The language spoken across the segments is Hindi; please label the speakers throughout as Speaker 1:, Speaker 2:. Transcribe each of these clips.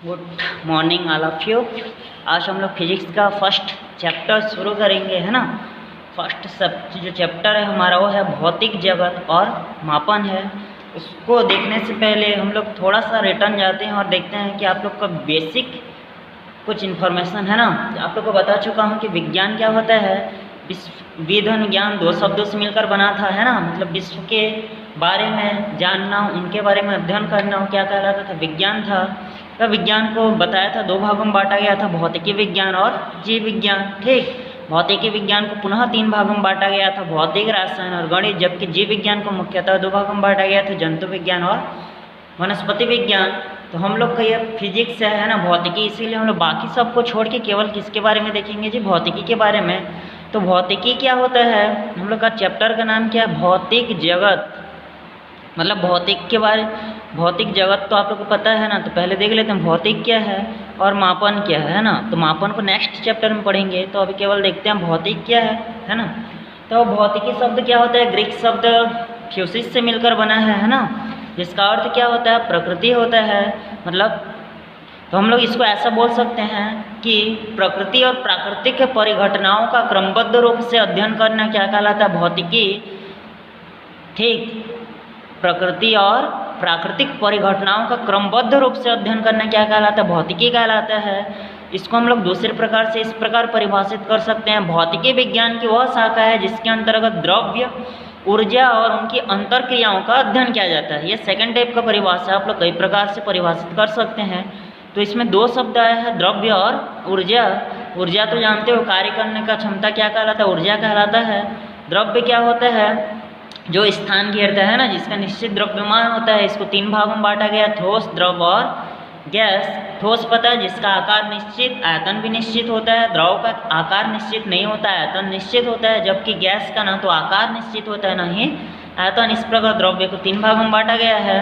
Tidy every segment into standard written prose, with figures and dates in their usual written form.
Speaker 1: Good morning all of you. आज हम लोग फिजिक्स का फर्स्ट चैप्टर शुरू करेंगे, है ना। फर्स्ट सब जो चैप्टर है हमारा वो है भौतिक जगत और मापन है। उसको देखने से पहले हम लोग थोड़ा सा रिटर्न जाते हैं और देखते हैं कि आप लोग का बेसिक कुछ इन्फॉर्मेशन है ना। आप लोग को बता चुका हूँ कि विज्ञान क्या होता है। विधन ज्ञान दो शब्दों से मिलकर बना था, है ना। मतलब विश्व के बारे में जानना, उनके बारे में अध्ययन करना, क्या कहलाता था, विज्ञान था। तो विज्ञान को बताया था, दो भागों में बांटा गया था, भौतिकी विज्ञान और जीव विज्ञान। ठीक, भौतिकी विज्ञान को पुनः तीन भागों में बांटा गया था, भौतिक, रसायन और गणित। जबकि जीव विज्ञान को मुख्यतः दो भागों में बांटा गया था, जंतु विज्ञान और वनस्पति विज्ञान। तो हम लोग का ये फिजिक्स है ना, भौतिकी, इसीलिए हम लोग बाकी सबको छोड़ के केवल किसके बारे में देखेंगे जी, भौतिकी के बारे में। तो भौतिकी क्या होता है, हम लोग का चैप्टर का नाम क्या है, भौतिक जगत। मतलब भौतिक के बारे, भौतिक जगत तो आप लोग को पता है ना। तो पहले देख लेते हैं भौतिक क्या है और मापन क्या है ना। तो मापन को नेक्स्ट चैप्टर में पढ़ेंगे, तो अभी केवल देखते हैं भौतिक क्या है ना। तो भौतिकी शब्द क्या होता है, ग्रीक शब्द फ्यूसिस से मिलकर बना है ना, जिसका अर्थ क्या होता है, प्रकृति होता है। मतलब तो हम लोग इसको ऐसा बोल सकते हैं कि प्रकृति और प्राकृतिक परिघटनाओं का क्रमबद्ध रूप से अध्ययन करना क्या कहलाता है, भौतिकी। ठीक, प्रकृति और प्राकृतिक परिघटनाओं का क्रमबद्ध रूप से अध्ययन करना क्या कहलाता है, भौतिकी कहलाता है। इसको हम लोग दूसरे प्रकार से इस प्रकार परिभाषित कर सकते हैं, भौतिकी विज्ञान की वह शाखा है जिसके अंतर्गत द्रव्य, ऊर्जा और उनकी अंतरक्रियाओं का अध्ययन किया जाता है। ये सेकंड टाइप का परिभाषा आप लोग कई प्रकार से परिभाषित कर सकते हैं। तो इसमें दो शब्द आए हैं, द्रव्य और ऊर्जा। ऊर्जा तो जानते हो, कार्य करने का क्षमता क्या कहलाता है, ऊर्जा कहलाता है। द्रव्य क्या होता है, जो स्थान घेरता है ना, जिसका निश्चित द्रव्यमान होता है। इसको तीन भागों में बांटा गया, ठोस, द्रव और गैस। ठोस पता है, जिसका आकार निश्चित, आयतन भी निश्चित होता है। द्रव का आकार निश्चित नहीं होता है, आयतन निश्चित होता है। जबकि गैस का ना तो आकार निश्चित होता है, ना ही आयतन। इस प्रकार द्रव्य को तीन भागों में बांटा गया है।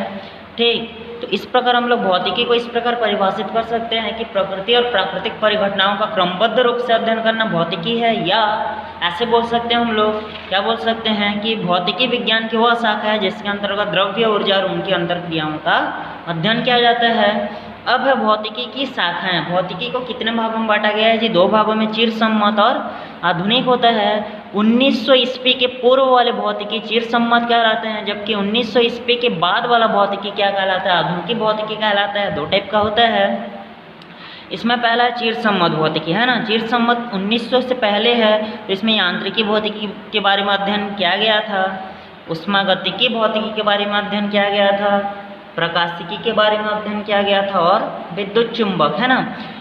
Speaker 1: ठीक, तो इस प्रकार हम लोग भौतिकी को इस प्रकार परिभाषित कर सकते हैं कि प्रकृति और प्राकृतिक परिघटनाओं का क्रमबद्ध रूप से अध्ययन करना भौतिकी है। या ऐसे बोल सकते हैं हम लोग, क्या बोल सकते हैं कि भौतिकी विज्ञान की वह शाखा है जिसके अंतर्गत द्रव्य, ऊर्जा और उनकी अंतरक्रियाओं का अध्ययन किया जाता है। अब है भौतिकी की शाखाएं। भौतिकी को कितने भागों में बांटा गया है जी, दो भागों में, चिरसम्मत और आधुनिक होता है। 1900 ईस्वी के पूर्व वाले भौतिकी चिरसम्मत कहलाते हैं, जबकि 1900 ईस्वी के बाद वाला भौतिकी क्या कहलाता है, आधुनिक भौतिकी कहलाता है। दो टाइप का होता है। इसमें पहला है चिरसम्मत भौतिकी, है ना। चिरसम्मत 1900 से पहले है, तो इसमें यांत्रिकी भौतिकी के बारे में अध्ययन किया गया था, उष्मागतिकी भौतिकी के बारे में अध्ययन किया गया था, प्रकाशिकी के बारे में अध्ययन किया गया था और विद्युत चुंबक, है ना।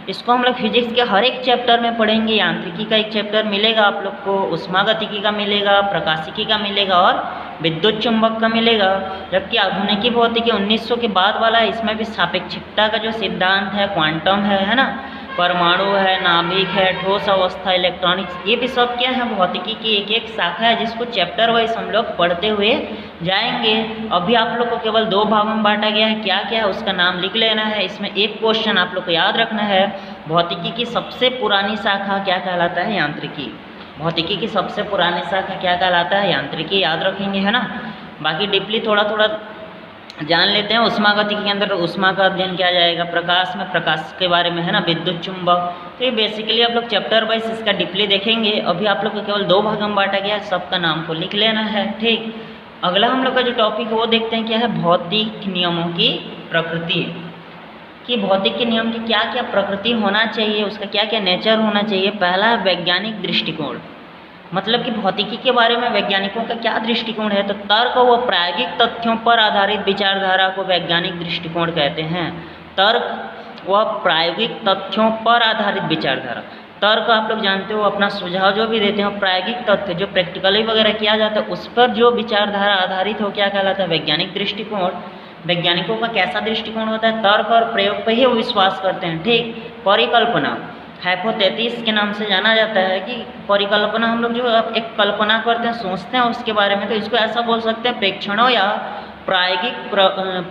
Speaker 1: इसको हम लोग फिजिक्स के हर एक चैप्टर में पढ़ेंगे। यांत्रिकी का एक चैप्टर मिलेगा आप लोग को, उष्मागतिकी का मिलेगा, प्रकाशिकी का मिलेगा और विद्युत चुंबक का मिलेगा। जबकि आधुनिकी भौतिकी 1900 के बाद वाला है, इसमें भी सापेक्षिकता का जो सिद्धांत है, क्वांटम है ना, परमाणु है, नाभिक है, ठोस अवस्था, इलेक्ट्रॉनिक्स, ये भी सब क्या है, भौतिकी की एक एक शाखा है, जिसको चैप्टर वाइज हम लोग पढ़ते हुए जाएंगे। अभी आप लोग को केवल दो भागों में बांटा गया है, क्या क्या है उसका नाम लिख लेना है। इसमें एक क्वेश्चन आप लोग को याद रखना है, भौतिकी की सबसे पुरानी शाखा क्या कहलाता है, यांत्रिकी। भौतिकी की सबसे पुरानी शाखा क्या कहलाता है, यांत्रिकी, याद रखेंगे, है ना। बाकी डीपली थोड़ा थोड़ा जान लेते हैं। उष्मागतिकी के अंदर उष्मा का अध्ययन किया जाएगा, प्रकाश में प्रकाश के बारे में, है ना, विद्युत चुंबक। तो ये बेसिकली आप लोग चैप्टर वाइज इसका डीपली देखेंगे। अभी आप लोग को केवल दो भाग में बांटा गया है, सबका नाम को लिख लेना है। ठीक, अगला हम लोग का जो टॉपिक है वो देखते हैं, क्या है, भौतिक नियमों की प्रकृति। कि भौतिक के नियम की क्या क्या प्रकृति होना चाहिए, उसका क्या क्या नेचर होना चाहिए। पहला है वैज्ञानिक दृष्टिकोण। मतलब कि भौतिकी के बारे में वैज्ञानिकों का क्या दृष्टिकोण है, तो तर्क व प्रायोगिक तथ्यों पर आधारित विचारधारा को वैज्ञानिक दृष्टिकोण कहते हैं। तर्क व प्रायोगिक तथ्यों पर आधारित विचारधारा। तर्क आप लोग जानते हो, अपना सुझाव जो भी देते हैं, प्रायोगिक तथ्य जो प्रैक्टिकली वगैरह किया जाता है, उस पर जो विचारधारा आधारित हो, क्या कहलाता है, वैज्ञानिक दृष्टिकोण। वैज्ञानिकों का कैसा दृष्टिकोण होता है, तर्क और प्रयोग पर ही वो विश्वास करते हैं। ठीक, परिकल्पना, हाइपोथेसिस के नाम से जाना जाता है कि परिकल्पना, हम लोग जो एक कल्पना करते हैं, सोचते हैं उसके बारे में, तो इसको ऐसा बोल सकते हैं, प्रेक्षणों या प्रायोगिक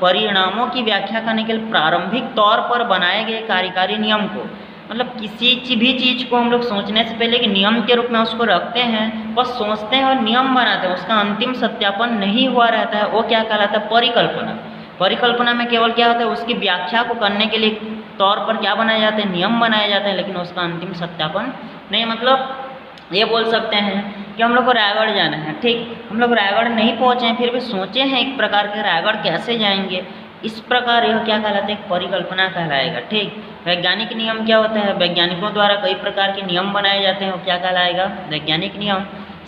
Speaker 1: परिणामों की व्याख्या करने के लिए प्रारंभिक तौर पर बनाए गए कार्यकारी नियम को। मतलब किसी भी चीज़ को हम लोग सोचने से पहले कि नियम के रूप में उसको रखते हैं, बस सोचते हैं और नियम बनाते हैं, उसका अंतिम सत्यापन नहीं हुआ रहता है, वो क्या कहलाता है, परिकल्पना। परिकल्पना में केवल क्या होता है, उसकी व्याख्या को करने के लिए तौर पर क्या बनाए जाते हैं, नियम बनाए जाते हैं, लेकिन उसका अंतिम सत्यापन नहीं। मतलब ये बोल सकते हैं कि हम लोग को रायगढ़ जाना है, ठीक, हम लोग रायगढ़ नहीं पहुँचे हैं, फिर भी सोचे हैं एक प्रकार के रायगढ़ कैसे जाएंगे, इस प्रकार यह क्या कहलाता है, एक परिकल्पना कहलाएगा, ठीक। वैज्ञानिक नियम क्या होता है, वैज्ञानिकों द्वारा कई प्रकार के नियम बनाए जाते हैं, वो क्या कहलाएगा, वैज्ञानिक नियम।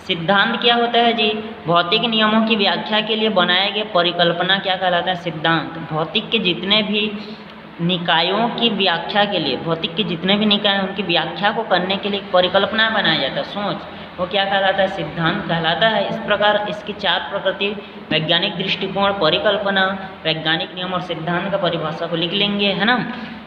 Speaker 1: सिद्धांत क्या होता है जी, भौतिक नियमों की व्याख्या के लिए बनाए गए परिकल्पना क्या कहलाता है, सिद्धांत। भौतिक के जितने भी निकायों की व्याख्या के लिए, भौतिक के जितने भी निकाय हैं उनकी व्याख्या को करने के लिए परिकल्पना बनाया जाता है, सोच, वो क्या कहलाता है, सिद्धांत कहलाता है। इस प्रकार इसकी 4 प्रकृति, वैज्ञानिक दृष्टिकोण, परिकल्पना, वैज्ञानिक नियम और सिद्धांत का परिभाषा को लिख लेंगे, है ना।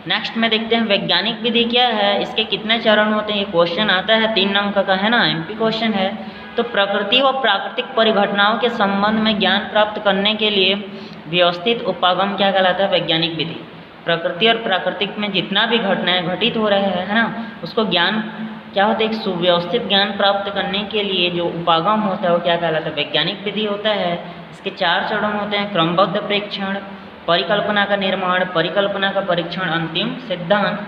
Speaker 1: नेक्स्ट में देखते हैं वैज्ञानिक विधि क्या है, इसके कितने चरण होते हैं, ये क्वेश्चन आता है 3 अंक का, है ना, MP क्वेश्चन है। तो प्रकृति व प्राकृतिक परिघटनाओं के संबंध में ज्ञान प्राप्त करने के लिए व्यवस्थित उपागम क्या कहलाता है, वैज्ञानिक विधि। प्रकृति और प्राकृतिक में जितना भी घटनाएं घटित हो रहे हैं, है ना, उसको ज्ञान क्या होता है, एक सुव्यवस्थित ज्ञान प्राप्त करने के लिए जो उपागम होता है वो क्या कहलाता है, वैज्ञानिक विधि होता है। इसके 4 चरण होते हैं, क्रमबद्ध प्रेक्षण, परिकल्पना का निर्माण, परिकल्पना का परीक्षण, अंतिम सिद्धांत।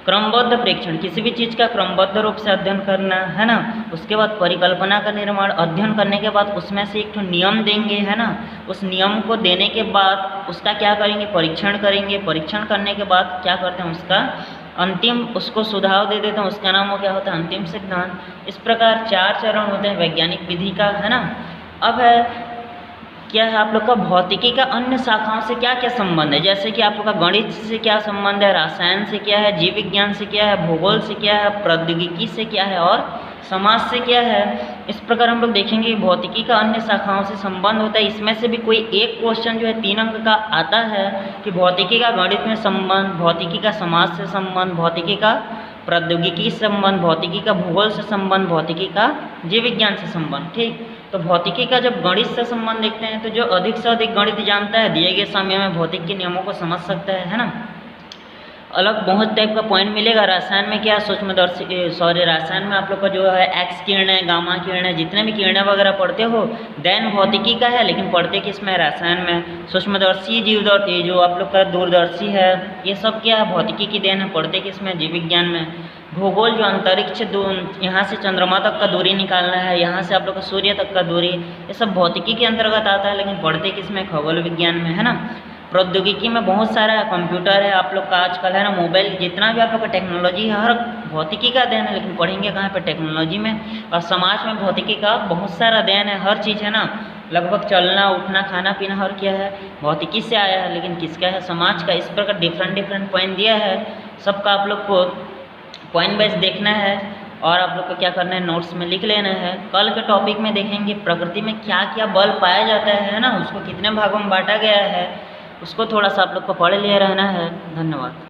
Speaker 1: क्रमबद्ध प्रेक्षण, किसी भी चीज़ का क्रमबद्ध रूप से अध्ययन करना, है ना। उसके बाद परिकल्पना का निर्माण, अध्ययन करने के बाद उसमें से एक नियम देंगे, है ना, उस नियम को देने के बाद उसका क्या करेंगे, परीक्षण करेंगे, परीक्षण करने के बाद क्या करते हैं, उसका अंतिम उसको सुझाव दे देते हैं, उसका नाम वो क्या होता है, अंतिम सिद्धांत। इस प्रकार 4 चरण होते हैं वैज्ञानिक विधि का, है ना। अब है क्या है आप लोग का भौतिकी का अन्य शाखाओं से क्या क्या संबंध है, जैसे कि आप लोग का गणित से क्या संबंध है, रसायन से क्या है, जीव विज्ञान से क्या है, भूगोल से क्या है, प्रौद्योगिकी से क्या है और समाज से क्या है। इस प्रकार हम लोग देखेंगे भौतिकी का अन्य शाखाओं से संबंध होता है। इसमें से भी कोई एक क्वेश्चन जो है 3 अंक का आता है कि भौतिकी का गणित में संबंध, भौतिकी का समाज से संबंध, भौतिकी का प्रौद्योगिकी से संबंध, भौतिकी का भूगोल से संबंध, भौतिकी का जीव विज्ञान से संबंध, ठीक। तो भौतिकी का जब गणित से संबंध देखते हैं तो जो अधिक से अधिक गणित जानता है दिए गए समय में भौतिक के नियमों को समझ सकता है ना। अलग बहुत टाइप का पॉइंट मिलेगा। रसायन में क्या सूक्ष्मदर्शी, रसायन में आप लोग का जो है एक्स किरणें, गामा किरणें, जितने भी किरणें वगैरह पढ़ते हो देन भौतिकी का है, लेकिन पढ़ते किस में, रसायन में। सूक्ष्मदर्शी, जीवदर्शी, जो आप लोग का दूरदर्शी है, ये सब क्या है, भौतिकी की देन है, पढ़ते किस में, जीव विज्ञान में। भूगोल, जो अंतरिक्ष, यहाँ से चंद्रमा तक का दूरी निकालना है, यहाँ से आप लोग का सूर्य तक का दूरी, ये सब भौतिकी के अंतर्गत आता है, लेकिन पढ़ते किस में, खगोल विज्ञान में, है ना। प्रौद्योगिकी में बहुत सारा है, कंप्यूटर है आप लोग का आजकल, है ना, मोबाइल, जितना भी आप लोग का टेक्नोलॉजी है हर भौतिकी का देन है, लेकिन पढ़ेंगे कहाँ पे, टेक्नोलॉजी में। और समाज में भौतिकी का बहुत सारा देन है, हर चीज़, है ना, लगभग चलना उठना खाना पीना हर क्या है भौतिकी से आया है, लेकिन किसका है, समाज का। इस प्रकार डिफरेंट पॉइंट दिया है, सबका आप लोग को पॉइंट वाइज देखना है और आप लोग को क्या करना है, नोट्स में लिख लेना है। कल के टॉपिक में देखेंगे प्रकृति में क्या क्या बल पाया जाता है ना, उसको कितने भागों में बांटा गया है, उसको थोड़ा सा आप लोग को पढ़ लिया रहना है। धन्यवाद।